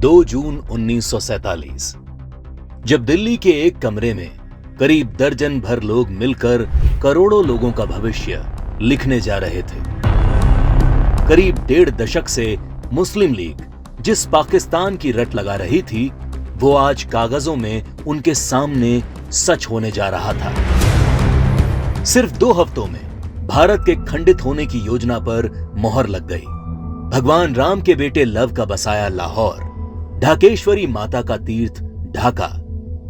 2 जून 1947 जब दिल्ली के एक कमरे में करीब दर्जन भर लोग मिलकर करोड़ों लोगों का भविष्य लिखने जा रहे थे। करीब 1.5 दशक से मुस्लिम लीग जिस पाकिस्तान की रट लगा रही थी, वो आज कागजों में उनके सामने सच होने जा रहा था। सिर्फ 2 हफ्तों में भारत के खंडित होने की योजना पर मोहर लग गई। भगवान राम के बेटे लव का बसाया लाहौर, ढाकेश्वरी माता का तीर्थ ढाका,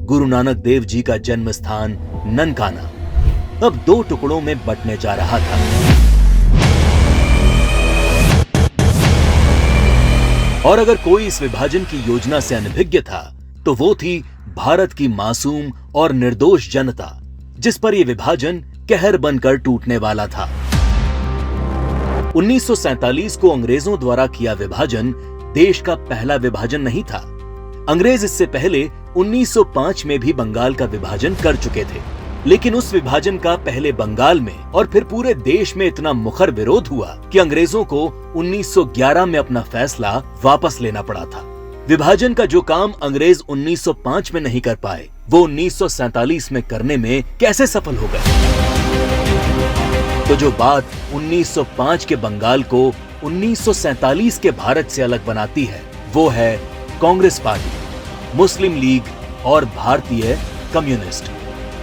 गुरु नानक देव जी का जन्म स्थान ननकाना अब 2 टुकड़ों में बंटने जा रहा था। और अगर कोई इस विभाजन की योजना से अनभिज्ञ था, तो वो थी भारत की मासूम और निर्दोष जनता, जिस पर यह विभाजन कहर बनकर टूटने वाला था। 1947 को अंग्रेजों द्वारा किया विभाजन देश का पहला विभाजन नहीं था। अंग्रेज इससे पहले 1905 में भी बंगाल का विभाजन कर चुके थे, लेकिन उस विभाजन का पहले बंगाल में और फिर पूरे देश में इतना मुखर विरोध हुआ कि अंग्रेजों को 1911 में अपना फैसला वापस लेना पड़ा था। विभाजन का जो काम अंग्रेज 1905 में नहीं कर पाए, वो 1947 में करने में कैसे सफल हो गए? तो जो बात 1905 के बंगाल को 1947 के भारत से अलग बनाती है, वो है कांग्रेस पार्टी, मुस्लिम लीग और भारतीय कम्युनिस्ट।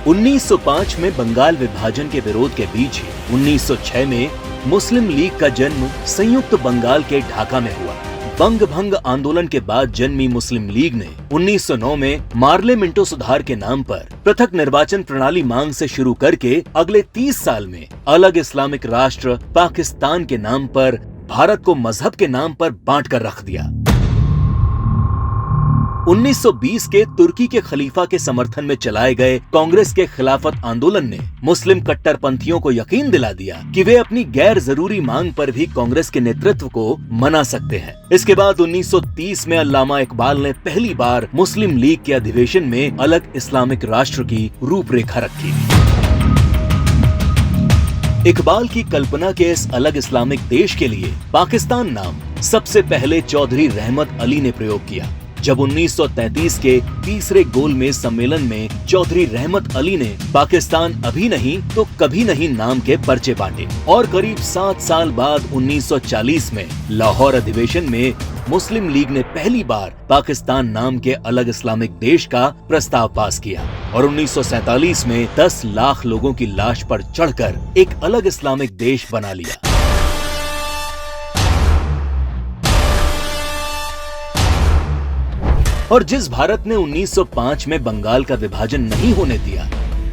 1905 में बंगाल विभाजन के विरोध के बीच ही 1906 में मुस्लिम लीग का जन्म संयुक्त बंगाल के ढाका में हुआ। बंग भंग आंदोलन के बाद जन्मी मुस्लिम लीग ने 1909 में मार्ले मिंटो सुधार के नाम पर पृथक निर्वाचन प्रणाली मांग से शुरू करके अगले 30 साल में अलग इस्लामिक राष्ट्र पाकिस्तान के नाम पर भारत को मजहब के नाम पर बांट कर रख दिया। 1920 के तुर्की के खलीफा के समर्थन में चलाए गए कांग्रेस के खिलाफत आंदोलन ने मुस्लिम कट्टरपंथियों को यकीन दिला दिया कि वे अपनी गैर जरूरी मांग पर भी कांग्रेस के नेतृत्व को मना सकते हैं। इसके बाद 1930 में अल्लामा इकबाल ने पहली बार मुस्लिम लीग के अधिवेशन में अलग इस्लामिक राष्ट्र की रूपरेखा रखी। इकबाल की कल्पना के इस अलग इस्लामिक देश के लिए पाकिस्तान नाम सबसे पहले चौधरी रहमत अली ने प्रयोग किया। जब 1933 के तीसरे गोलमेज सम्मेलन में चौधरी रहमत अली ने पाकिस्तान अभी नहीं तो कभी नहीं नाम के पर्चे बांटे और करीब 7 साल बाद 1940 में लाहौर अधिवेशन में मुस्लिम लीग ने पहली बार पाकिस्तान नाम के अलग इस्लामिक देश का प्रस्ताव पास किया और 1947 में 10 लाख लोगों की लाश पर चढ़कर एक अलग इस्लामिक देश बना लिया। और जिस भारत ने 1905 में बंगाल का विभाजन नहीं होने दिया,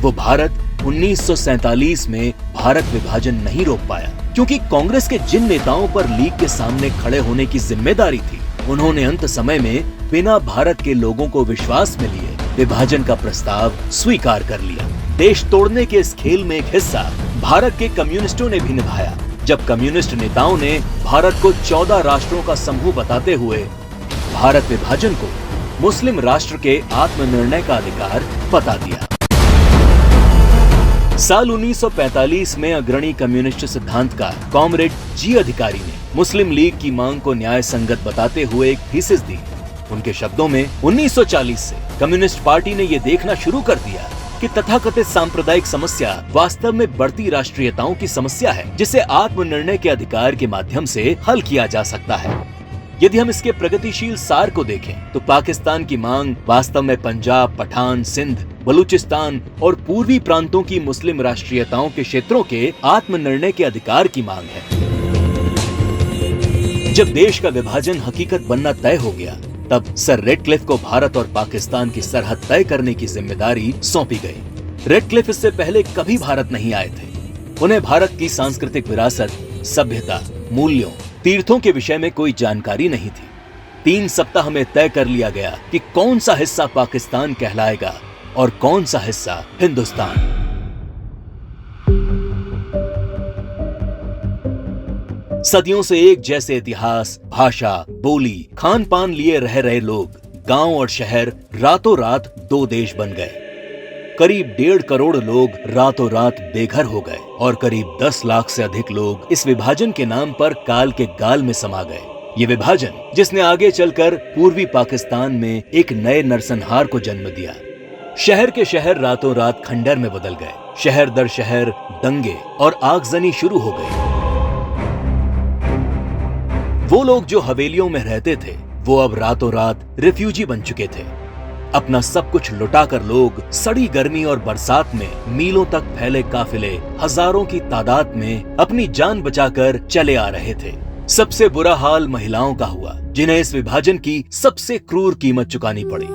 वो भारत 1947 में भारत विभाजन नहीं रोक पाया, क्योंकि कांग्रेस के जिन नेताओं पर लीग के सामने खड़े होने की जिम्मेदारी थी, उन्होंने अंत समय में बिना भारत के लोगों को विश्वास में लिए विभाजन का प्रस्ताव स्वीकार कर लिया। देश तोड़ने के इस खेल में एक हिस्सा भारत के कम्युनिस्टों ने भी निभाया, जब कम्युनिस्ट नेताओं ने भारत को 14 राष्ट्रों का समूह बताते हुए भारत विभाजन को मुस्लिम राष्ट्र के आत्मनिर्णय का अधिकार बता दिया। साल 1945 में अग्रणी कम्युनिस्ट सिद्धांतकार कॉमरेड जी अधिकारी ने मुस्लिम लीग की मांग को न्याय संगत बताते हुए एक थीसिस दी। उनके शब्दों में 1940 से कम्युनिस्ट पार्टी ने ये देखना शुरू कर दिया कि तथाकथित सांप्रदायिक समस्या वास्तव में बढ़ती राष्ट्रीयताओं की समस्या है, जिसे आत्मनिर्णय के अधिकार के माध्यम से हल किया जा सकता है। यदि हम इसके प्रगतिशील सार को देखें, तो पाकिस्तान की मांग वास्तव में पंजाब, पठान, सिंध, बलूचिस्तान और पूर्वी प्रांतों की मुस्लिम राष्ट्रीयताओं के क्षेत्रों के आत्मनिर्णय के अधिकार की मांग है। जब देश का विभाजन हकीकत बनना तय हो गया, तब सर रेडक्लिफ को भारत और पाकिस्तान की सरहद तय करने की जिम्मेदारी सौंपी गई। रेडक्लिफ इससे पहले कभी भारत नहीं आए थे। उन्हें भारत की सांस्कृतिक विरासत, सभ्यता, मूल्यों, तीर्थों के विषय में कोई जानकारी नहीं थी। 3 सप्ताह में तय कर लिया गया कि कौन सा हिस्सा पाकिस्तान कहलाएगा और कौन सा हिस्सा हिंदुस्तान। सदियों से एक जैसे इतिहास, भाषा, बोली, खान पान लिए रह रहे लोग, गांव और शहर रातों रात 2 देश बन गए। करीब 1.5 करोड़ लोग रातों रात बेघर हो गए और करीब 10 लाख से अधिक लोग इस विभाजन के नाम पर काल के गाल में समा गए। ये विभाजन जिसने आगे चलकर पूर्वी पाकिस्तान में एक नए नरसंहार को जन्म दिया। शहर के शहर रातों रात खंडर में बदल गए। शहर दर शहर दंगे और आगजनी शुरू हो गई। वो लोग जो हवेलियों में रहते थे वो अब रातों रात रिफ्यूजी बन चुके थे। अपना सब कुछ लुटाकर लोग सड़ी गर्मी और बरसात में मीलों तक फैले काफिले हजारों की तादाद में अपनी जान बचाकर चले आ रहे थे। सबसे बुरा हाल महिलाओं का हुआ, जिन्हें इस विभाजन की सबसे क्रूर कीमत चुकानी पड़ी।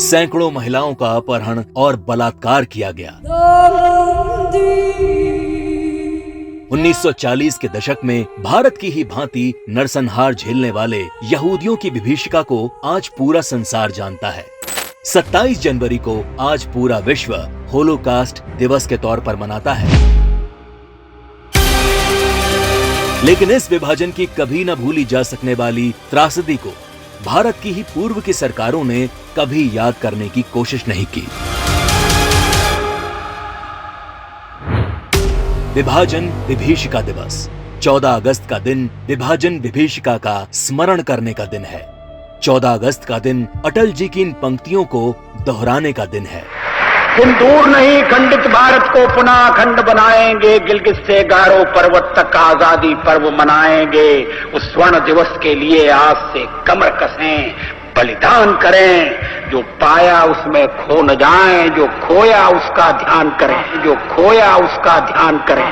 सैकड़ों महिलाओं का अपहरण और बलात्कार किया गया। 1940 के दशक में भारत की ही भांति नरसंहार झेलने वाले यहूदियों की विभीषिका को आज पूरा संसार जानता है। 27 जनवरी को आज पूरा विश्व होलोकास्ट दिवस के तौर पर मनाता है। लेकिन इस विभाजन की कभी न भूली जा सकने वाली त्रासदी को भारत की ही पूर्व की सरकारों ने कभी याद करने की कोशिश नहीं की। विभाजन विभीषिका दिवस 14 अगस्त का दिन विभाजन विभीषिका का स्मरण करने का दिन है। 14 अगस्त का दिन अटल जी की इन पंक्तियों को दोहराने का दिन है। तुम दूर नहीं खंडित भारत को पुनः अखंड बनाएंगे, गिलगित से गारो पर्वत तक आजादी पर्व मनाएंगे। उस स्वर्ण दिवस के लिए आज से कमर कसें, बलिदान करें। जो पाया उसमें खो न जाएं, जो खोया उसका ध्यान करें, जो खोया उसका ध्यान करें।